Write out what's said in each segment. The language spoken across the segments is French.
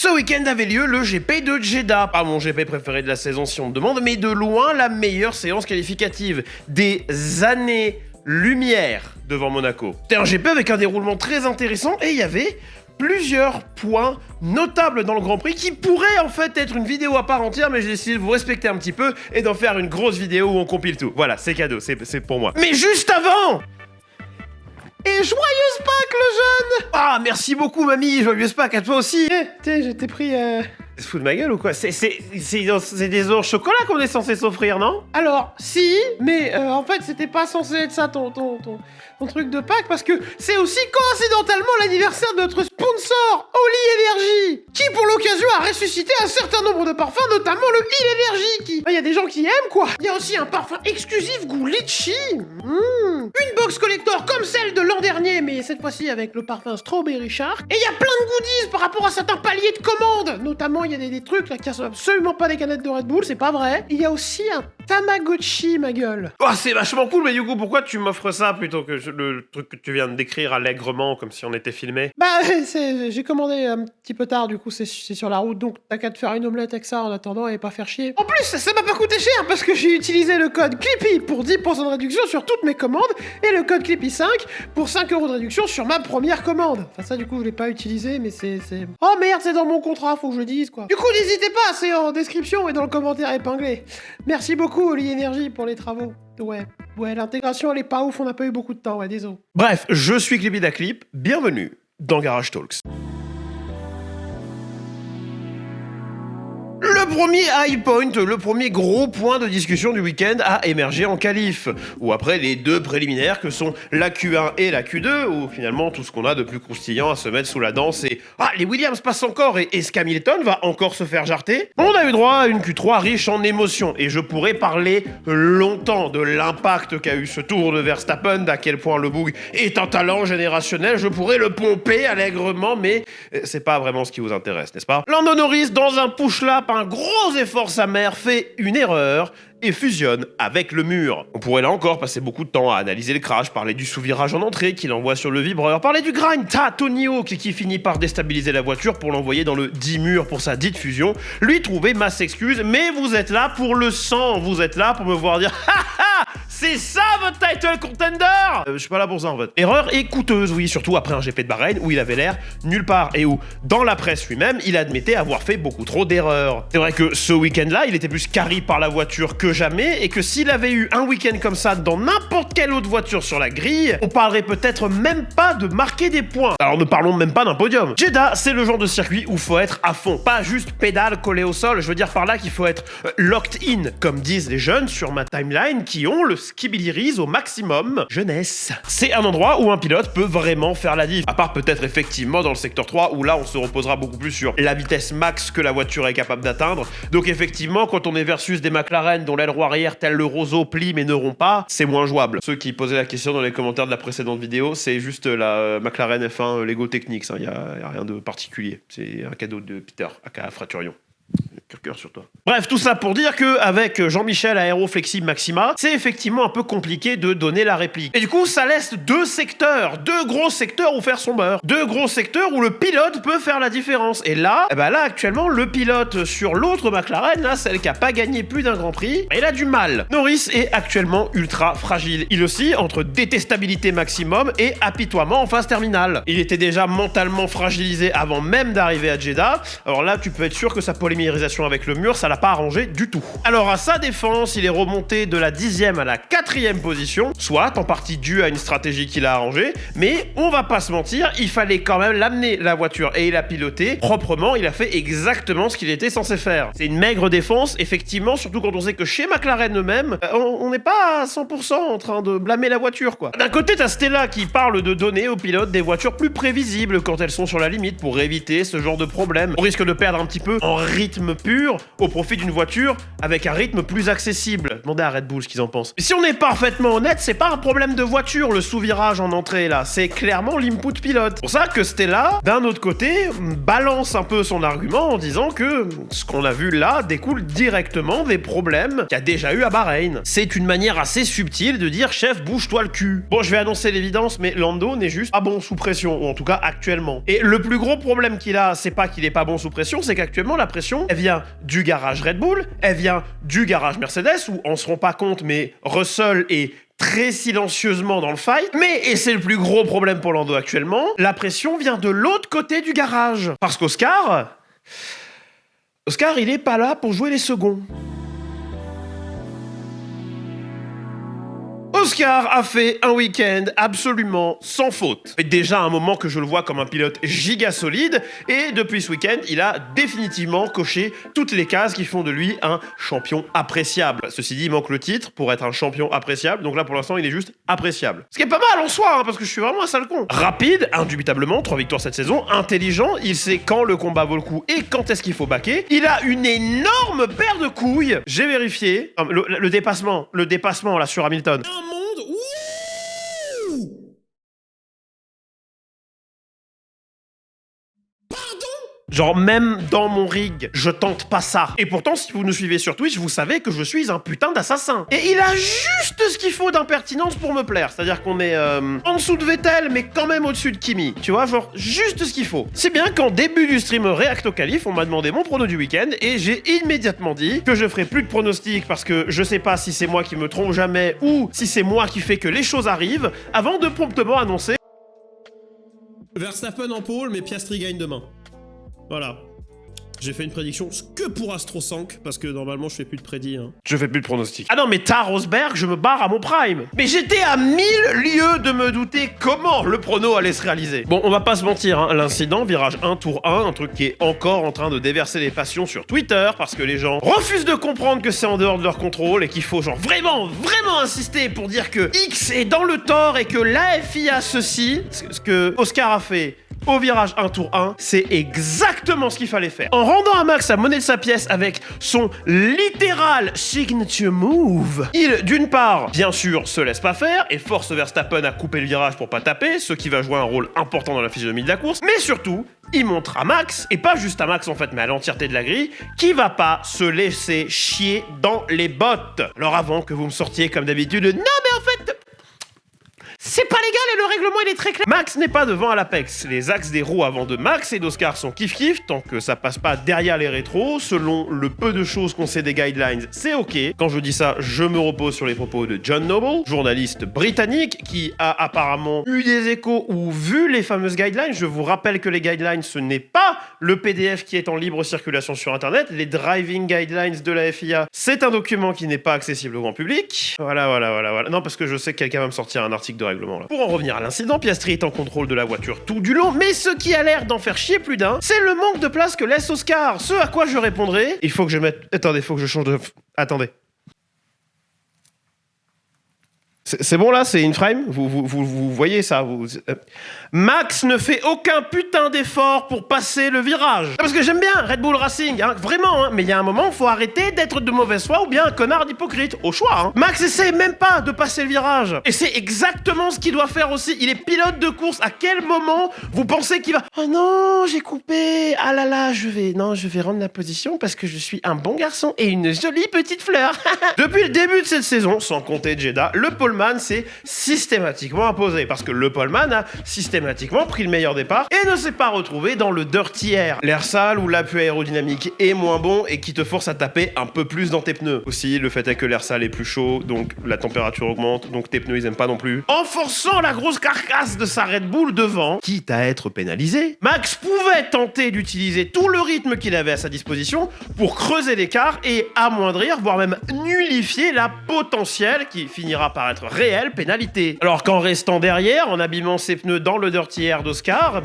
Ce week-end avait lieu le GP de Jeddah. Pas mon GP préféré de la saison si on me demande, mais de loin la meilleure séance qualificative. Des années-lumière devant Monaco. C'était un GP avec un déroulement très intéressant et il y avait plusieurs points notables dans le Grand Prix qui pourraient en fait être une vidéo à part entière, mais j'ai décidé de vous respecter un petit peu et d'en faire une grosse vidéo où on compile tout. Voilà, c'est cadeau, c'est pour moi. Mais juste avant, et joyeuse Pâques le jeune! Ah, merci beaucoup mamie, joyeuse Pâques à toi aussi. Tiens, je t'ai pris... Tu te fous de ma gueule ou quoi? C'est des œufs au chocolat qu'on est censé s'offrir, non? Alors, si, mais en fait, c'était pas censé être ça ton truc de Pâques, parce que c'est aussi coïncidentalement l'anniversaire de notre sponsor, Oli Energy, qui pour l'occasion a ressuscité un certain nombre de parfums, notamment le Il Energy, qui... Il y a des gens qui aiment, quoi. Il y a aussi un parfum exclusif goût litchi. Une box collector comme celle de l'an dernier, mais cette fois-ci avec le parfum Strawberry Shark. Et il y a plein de goodies par rapport à certains paliers de commandes, notamment il y a des trucs là qui sont absolument pas des canettes de Red Bull, c'est pas vrai. Il y a aussi un Tamagotchi, ma gueule. Oh, c'est vachement cool, mais du coup, pourquoi tu m'offres ça plutôt que le truc que tu viens de décrire allègrement, comme si on était filmé? Bah, j'ai commandé un petit peu tard, du coup c'est sur la route, donc t'as qu'à te faire une omelette avec ça en attendant et pas faire chier. En plus, ça m'a pas coûté cher parce que j'ai utilisé le code Clippy pour 10% de réduction sur toutes mes commandes et le code Clippy5 pour 5€ de réduction sur ma première commande. Enfin ça, du coup, je l'ai pas utilisé, mais c'est... Oh merde, c'est dans mon contrat, faut que je le dise, quoi. Du coup, n'hésitez pas, c'est en description et dans le commentaire épinglé. Merci beaucoup, Oli Energy, pour les travaux. Ouais, l'intégration, elle est pas ouf, on n'a pas eu beaucoup de temps, ouais, désolé. Bref, je suis Clippy da Clip, bienvenue dans Garage Talks. Le premier high point, le premier gros point de discussion du week-end a émergé en qualif, ou après les deux préliminaires que sont la Q1 et la Q2, où finalement tout ce qu'on a de plus croustillant à se mettre sous la dent, c'est « Ah, les Williams passent encore et est-ce qu'Hamilton va encore se faire jarter ?» On a eu droit à une Q3 riche en émotions, et je pourrais parler longtemps de l'impact qu'a eu ce tour de Verstappen, d'à quel point le Boug est un talent générationnel, je pourrais le pomper allègrement, mais c'est pas vraiment ce qui vous intéresse, n'est-ce pas? Lando Norris, dans un push-lap, un gros effort sa mère, fait une erreur et fusionne avec le mur. On pourrait là encore passer beaucoup de temps à analyser le crash, parler du sous-virage en entrée qu'il envoie sur le vibreur, parler du grind Tonio qui finit par déstabiliser la voiture pour l'envoyer dans le dit mur pour sa dite fusion, lui trouver masse excuse, mais vous êtes là pour le sang, vous êtes là pour me voir dire « Ha ha, c'est ça votre title contender !» Je suis pas là pour ça en fait. Erreur et coûteuse, oui, surtout après un GP de Bahreïn où il avait l'air nulle part et où, dans la presse lui-même, il admettait avoir fait beaucoup trop d'erreurs. C'est vrai que ce week-end-là, il était plus carry par la voiture que jamais, et que s'il avait eu un week-end comme ça dans n'importe quelle autre voiture sur la grille, on parlerait peut-être même pas de marquer des points. Alors ne parlons même pas d'un podium. Jeddah, c'est le genre de circuit où faut être à fond, pas juste pédale collée au sol. Je veux dire par là qu'il faut être locked in, comme disent les jeunes sur ma timeline qui ont le skibidi-riz au maximum jeunesse. C'est un endroit où un pilote peut vraiment faire la diff, à part peut-être effectivement dans le secteur 3 où là on se reposera beaucoup plus sur la vitesse max que la voiture est capable d'atteindre. Donc effectivement, quand on est versus des McLaren dont l'aileron arrière tel le roseau plie mais ne rompt pas, c'est moins jouable. Ceux qui posaient la question dans les commentaires de la précédente vidéo, c'est juste la McLaren F1 Lego Technics, il y a rien de particulier. C'est un cadeau de Peter, aka Fraturion. Cœur sur toi. Bref, tout ça pour dire que avec Jean-Michel Aéroflexi Maxima, c'est effectivement un peu compliqué de donner la réplique. Et du coup, ça laisse deux gros secteurs où faire son beurre. Deux gros secteurs où le pilote peut faire la différence. Et là, actuellement, le pilote sur l'autre McLaren, là, celle qui a pas gagné plus d'un Grand Prix, il a du mal. Norris est actuellement ultra fragile. Il aussi entre détestabilité maximum et apitoiement en phase terminale. Il était déjà mentalement fragilisé avant même d'arriver à Jeddah. Alors là, tu peux être sûr que sa polymérisation avec le mur, ça l'a pas arrangé du tout. Alors à sa défense, il est remonté de la 10e à la 4e position, soit en partie dû à une stratégie qu'il a arrangée, mais on va pas se mentir, il fallait quand même l'amener la voiture et il a piloté proprement, il a fait exactement ce qu'il était censé faire. C'est une maigre défense, effectivement, surtout quand on sait que chez McLaren eux-mêmes, on n'est pas à 100% en train de blâmer la voiture, quoi. D'un côté, t'as Stella qui parle de donner aux pilotes des voitures plus prévisibles quand elles sont sur la limite pour éviter ce genre de problème. On risque de perdre un petit peu en rythme pur pur au profit d'une voiture avec un rythme plus accessible. Demandez à Red Bull ce qu'ils en pensent. Mais si on est parfaitement honnête, c'est pas un problème de voiture le sous-virage en entrée là, c'est clairement l'input pilote. Pour ça que Stella, d'un autre côté, balance un peu son argument en disant que ce qu'on a vu là découle directement des problèmes qu'il y a déjà eu à Bahreïn. C'est une manière assez subtile de dire chef, bouge-toi le cul. Bon, je vais annoncer l'évidence, mais Lando n'est juste pas bon sous pression, ou en tout cas actuellement. Et le plus gros problème qu'il a, c'est pas qu'il est pas bon sous pression, c'est qu'actuellement la pression, elle vient du garage Red Bull, elle vient du garage Mercedes, où on se rend pas compte, mais Russell est très silencieusement dans le fight. Mais, et c'est le plus gros problème pour Lando actuellement, la pression vient de l'autre côté du garage. Parce qu'Oscar, il est pas là pour jouer les seconds. Oscar a fait un week-end absolument sans faute. Ça fait déjà un moment que je le vois comme un pilote giga solide, et depuis ce week-end, il a définitivement coché toutes les cases qui font de lui un champion appréciable. Ceci dit, il manque le titre pour être un champion appréciable, donc là pour l'instant il est juste appréciable. Ce qui est pas mal en soi, parce que je suis vraiment un sale con. Rapide, indubitablement, 3 victoires cette saison, intelligent, il sait quand le combat vaut le coup et quand est-ce qu'il faut baquer. Il a une énorme paire de couilles. J'ai vérifié, le dépassement là sur Hamilton. Genre, même dans mon rig, je tente pas ça. Et pourtant, si vous nous suivez sur Twitch, vous savez que je suis un putain d'assassin. Et il a juste ce qu'il faut d'impertinence pour me plaire. C'est-à-dire qu'on est en dessous de Vettel, mais quand même au-dessus de Kimi. Tu vois, genre, juste ce qu'il faut. C'est bien qu'en début du stream React au Qualif, on m'a demandé mon prono du week-end, et j'ai immédiatement dit que je ferai plus de pronostics parce que je sais pas si c'est moi qui me trompe jamais ou si c'est moi qui fais que les choses arrivent, avant de promptement annoncer Verstappen en pôle, mais Piastri gagne demain. Voilà. J'ai fait une prédiction que pour Astro 5, parce que normalement je fais plus de prédits. Hein. Je fais plus de pronostics. Ah non, mais t'as Rosberg, je me barre à mon prime. Mais j'étais à 1000 lieues de me douter comment le prono allait se réaliser. Bon, on va pas se mentir, hein. L'incident, virage 1, tour 1, un truc qui est encore en train de déverser les passions sur Twitter, parce que les gens refusent de comprendre que c'est en dehors de leur contrôle et qu'il faut genre vraiment insister pour dire que X est dans le tort et que la FIA ceci, ce que Oscar a fait au virage 1 tour 1, c'est exactement ce qu'il fallait faire. En rendant à Max sa monnaie de sa pièce avec son littéral signature move, il, d'une part, bien sûr, se laisse pas faire et force Verstappen à couper le virage pour pas taper, ce qui va jouer un rôle important dans la physionomie de la course, mais surtout, il montre à Max, et pas juste à Max en fait, mais à l'entièreté de la grille, qui va pas se laisser chier dans les bottes. Alors avant que vous me sortiez comme d'habitude, non mais en fait... c'est pas légal et le règlement il est très clair. Max n'est pas devant à l'Apex. Les axes des roues avant de Max et d'Oscar sont kiff-kiff tant que ça passe pas derrière les rétros. Selon le peu de choses qu'on sait des guidelines, c'est ok. Quand je dis ça, je me repose sur les propos de John Noble, journaliste britannique qui a apparemment eu des échos ou vu les fameuses guidelines. Je vous rappelle que les guidelines, ce n'est pas le PDF qui est en libre circulation sur internet. Les driving guidelines de la FIA, c'est un document qui n'est pas accessible au grand public. Voilà. Non, parce que je sais que quelqu'un va me sortir un article de règlement là. Pour en revenir à l'incident, Piastri est en contrôle de la voiture tout du long, mais ce qui a l'air d'en faire chier plus d'un, c'est le manque de place que laisse Oscar. Ce à quoi je répondrai, il faut que je mette... Attendez, faut que je change de... Attendez. C'est bon là, c'est in frame. Vous voyez ça. Max ne fait aucun putain d'effort pour passer le virage. Parce que j'aime bien Red Bull Racing, hein, vraiment, hein, mais il y a un moment, faut arrêter d'être de mauvaise foi ou bien un connard d'hypocrite, au choix. Hein. Max essaie même pas de passer le virage. Et c'est exactement ce qu'il doit faire aussi. Il est pilote de course. À quel moment vous pensez qu'il va... Oh non, j'ai coupé. Ah là là, je vais rendre la position parce que je suis un bon garçon et une jolie petite fleur. Depuis le début de cette saison, sans compter Jeddah, le poleman s'est systématiquement imposé parce que le poleman a systématiquement pris le meilleur départ et ne s'est pas retrouvé dans le dirty air, l'air sale où l'appui aérodynamique est moins bon et qui te force à taper un peu plus dans tes pneus. Aussi, le fait est que l'air sale est plus chaud, donc la température augmente, donc tes pneus ils aiment pas non plus. En forçant la grosse carcasse de sa Red Bull devant, quitte à être pénalisé, Max pouvait tenter d'utiliser tout le rythme qu'il avait à sa disposition pour creuser l'écart et amoindrir, voire même nullifier la potentielle qui finira par être réelle pénalité. Alors qu'en restant derrière, en abîmant ses pneus dans le dirty air d'Oscar,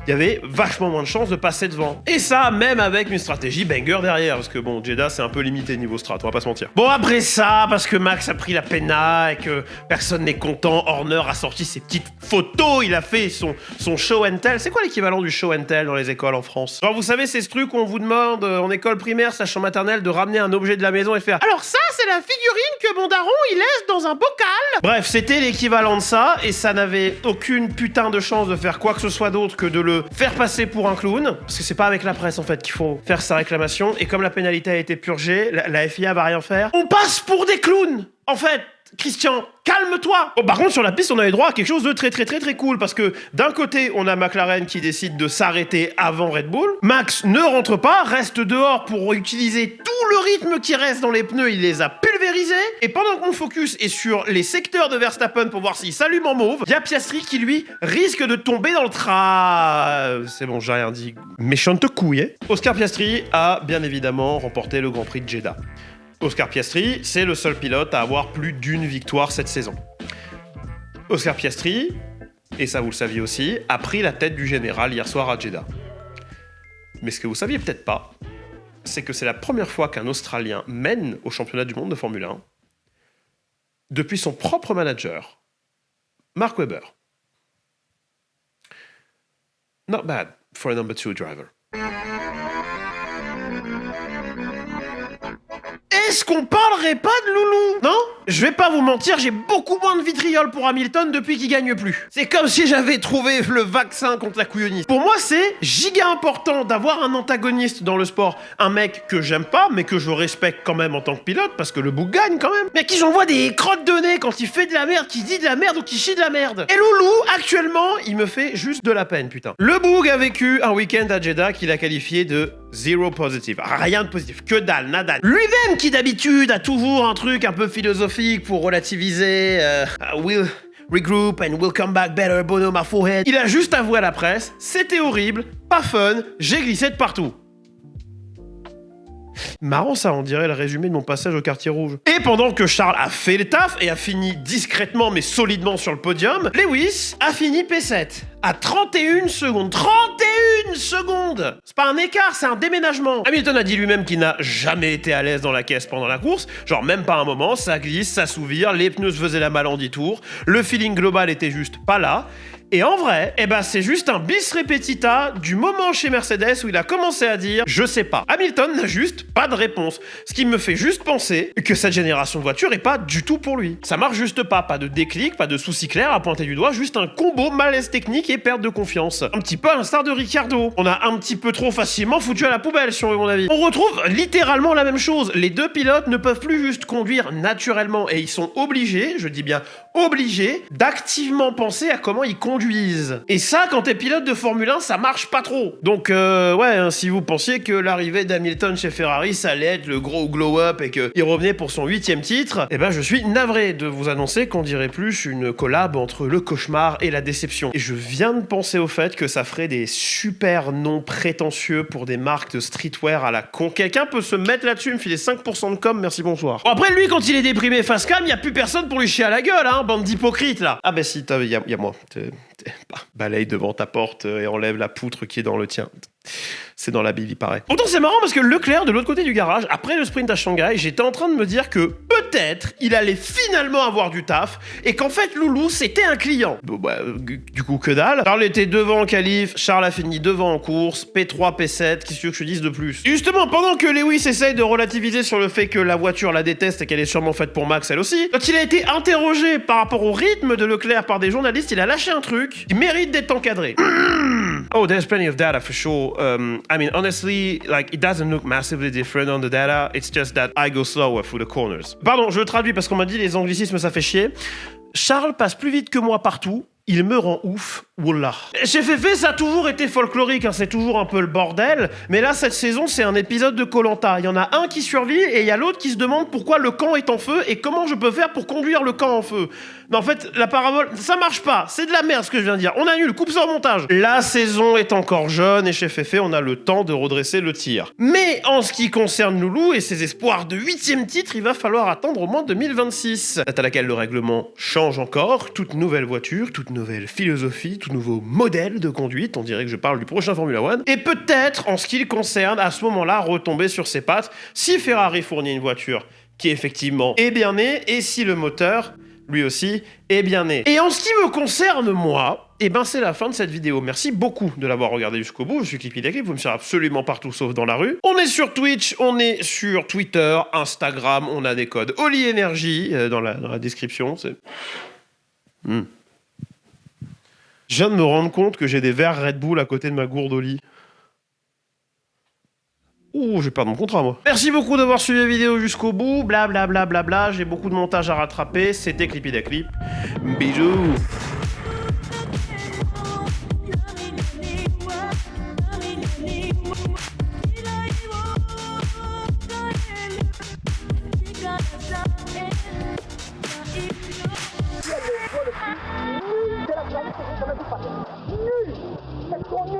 il y avait vachement moins de chances de passer devant. Et ça, même avec une stratégie banger derrière, parce que bon, Jeddah c'est un peu limité niveau strat, on va pas se mentir. Bon, après ça, parce que Max a pris la pena et que personne n'est content, Horner a sorti ses petites photos, il a fait son show and tell. C'est quoi l'équivalent du show and tell dans les écoles en France? Alors vous savez, c'est ce truc où on vous demande en école primaire, sachant maternelle, de ramener un objet de la maison et faire Alors ça, c'est la figurine que mon daron, il laisse dans un bocal. Bref, c'était l'équivalent de ça, et ça n'avait aucune putain de chance de faire quoi que ce soit d'autre que de le faire passer pour un clown, parce que c'est pas avec la presse en fait qu'il faut faire sa réclamation, et comme la pénalité a été purgée, la FIA va rien faire. On passe pour des clowns en fait. Christian, calme-toi. Bon, par contre, sur la piste, on avait droit à quelque chose de très cool, parce que d'un côté, on a McLaren qui décide de s'arrêter avant Red Bull. Max ne rentre pas, reste dehors pour utiliser tout le rythme qui reste dans les pneus, il les a pulvérisés. Et pendant qu'on focus est sur les secteurs de Verstappen pour voir s'il s'allume en mauve, il y a Piastri qui, lui, risque de tomber dans le c'est bon, j'ai rien dit. Méchante couille, hein. Oscar Piastri a bien évidemment remporté le Grand Prix de Jeddah. Oscar Piastri, c'est le seul pilote à avoir plus d'une victoire cette saison. Oscar Piastri, et ça vous le saviez aussi, a pris la tête du général hier soir à Jeddah. Mais ce que vous saviez peut-être pas, c'est que c'est la première fois qu'un Australien mène au championnat du monde de Formule 1 depuis son propre manager, Mark Webber. Not bad for a number 2 driver. Est-ce qu'on parlerait pas de Loulou? Non? Je vais pas vous mentir, j'ai beaucoup moins de vitriol pour Hamilton depuis qu'il gagne plus. C'est comme si j'avais trouvé le vaccin contre la couilloniste. Pour moi, c'est giga important d'avoir un antagoniste dans le sport. Un mec que j'aime pas, mais que je respecte quand même en tant que pilote, parce que le bouc gagne quand même. Mais à qui j'envoie des crottes de nez quand il fait de la merde, qui dit de la merde ou qui chie de la merde. Et Loulou, actuellement, il me fait juste de la peine, putain. Le Boug a vécu un week-end à Jeddah qu'il a qualifié de zero positive. Rien de positif, que dalle, nada. Lui-même qui d'habitude a toujours un truc un peu philosophique pour relativiser. We'll regroup and we'll come back better, Bono, my forehead. Il a juste avoué à la presse, c'était horrible, pas fun, j'ai glissé de partout. Marrant ça, on dirait le résumé de mon passage au quartier rouge. Et pendant que Charles a fait le taf et a fini discrètement mais solidement sur le podium, Lewis a fini P7 à 31 secondes. 31 secondes! C'est pas un écart, c'est un déménagement. Hamilton a dit lui-même qu'il n'a jamais été à l'aise dans la caisse pendant la course, genre même pas un moment, ça glisse, ça s'ouvre, les pneus se faisaient la malle en 10 tours, le feeling global était juste pas là. Et en vrai, c'est juste un bis repetita du moment chez Mercedes où il a commencé à dire « je sais pas ». Hamilton n'a juste pas de réponse. Ce qui me fait juste penser que cette génération de voitures est pas du tout pour lui. Ça marche juste pas de déclic, pas de souci clair à pointer du doigt, juste un combo malaise technique et perte de confiance. Un petit peu à l'instar de Ricciardo. On a un petit peu trop facilement foutu à la poubelle, si on veut mon avis. On retrouve littéralement la même chose. Les deux pilotes ne peuvent plus juste conduire naturellement et ils sont obligés, je dis bien obligés, d'activement penser à comment ils conduisent. Et ça, quand t'es pilote de Formule 1, ça marche pas trop. Donc, si vous pensiez que l'arrivée d'Hamilton chez Ferrari, ça allait être le gros glow-up et qu'il revenait pour son 8e titre, je suis navré de vous annoncer qu'on dirait plus une collab entre le cauchemar et la déception. Et je viens de penser au fait que ça ferait des super noms prétentieux pour des marques de streetwear à la con. Quelqu'un peut se mettre là-dessus, me filer 5% de com, merci bonsoir. Bon, après, lui, quand il est déprimé face cam, y a plus personne pour lui chier à la gueule, hein, bande d'hypocrites, là. Ah si, y a moi. Balaye devant ta porte et enlève la poutre qui est dans le tien. C'est dans la Bible, il paraît. Pourtant, c'est marrant parce que Leclerc, de l'autre côté du garage, après le sprint à Shanghai, j'étais en train de me dire que peut-être il allait finalement avoir du taf et qu'en fait, Loulou, c'était un client. Du coup, que dalle. Charles était devant en qualif, Charles a fini devant en course, P3, P7, qu'est-ce que tu veux que je te dise de plus? Justement, pendant que Lewis essaye de relativiser sur le fait que la voiture la déteste et qu'elle est sûrement faite pour Max, elle aussi, quand il a été interrogé par rapport au rythme de Leclerc par des journalistes, il a lâché un truc qui mérite d'être encadré. Oh, there's plenty of data for sure. Honestly, it doesn't look massively different on the data. It's just that I go slower through the corners. Pardon, je traduis parce qu'on m'a dit les anglicismes, ça fait chier. Charles passe plus vite que moi partout. Il me rend ouf. Oula. Chez Féfé, ça a toujours été folklorique, hein, c'est toujours un peu le bordel. Mais là, cette saison, c'est un épisode de Koh-Lanta. Il y en a un qui survit et il y a l'autre qui se demande pourquoi le camp est en feu et comment je peux faire pour conduire le camp en feu. Mais en fait, la parabole, ça marche pas. C'est de la merde ce que je viens de dire. On annule, coupe ça au montage. La saison est encore jeune et chez Féfé, on a le temps de redresser le tir. Mais en ce qui concerne Loulou et ses espoirs de 8e titre, il va falloir attendre au moins 2026. Date à laquelle le règlement change encore. Toute nouvelle voiture, toute nouvelle philosophie, tout nouveau modèle de conduite. On dirait que je parle du prochain Formula One. Et peut-être, en ce qui le concerne, à ce moment-là, retomber sur ses pattes si Ferrari fournit une voiture qui effectivement est bien née et si le moteur, lui aussi, est bien né. Et en ce qui me concerne, moi, eh ben c'est la fin de cette vidéo. Merci beaucoup de l'avoir regardé jusqu'au bout. Je suis Clippy Clip, vous me suivez absolument partout sauf dans la rue. On est sur Twitch, on est sur Twitter, Instagram, on a des codes Oli Energy dans la description. C'est... Je viens de me rendre compte que j'ai des verres Red Bull à côté de ma gourde Oli. Ouh, je vais perdre mon contrat, moi. Merci beaucoup d'avoir suivi la vidéo jusqu'au bout. Blablabla, bla, bla, bla. J'ai beaucoup de montage à rattraper. C'était Clippy Clip. Bisous. C'est la planète, c'est jamais tout passé. Nul! C'est trop nul!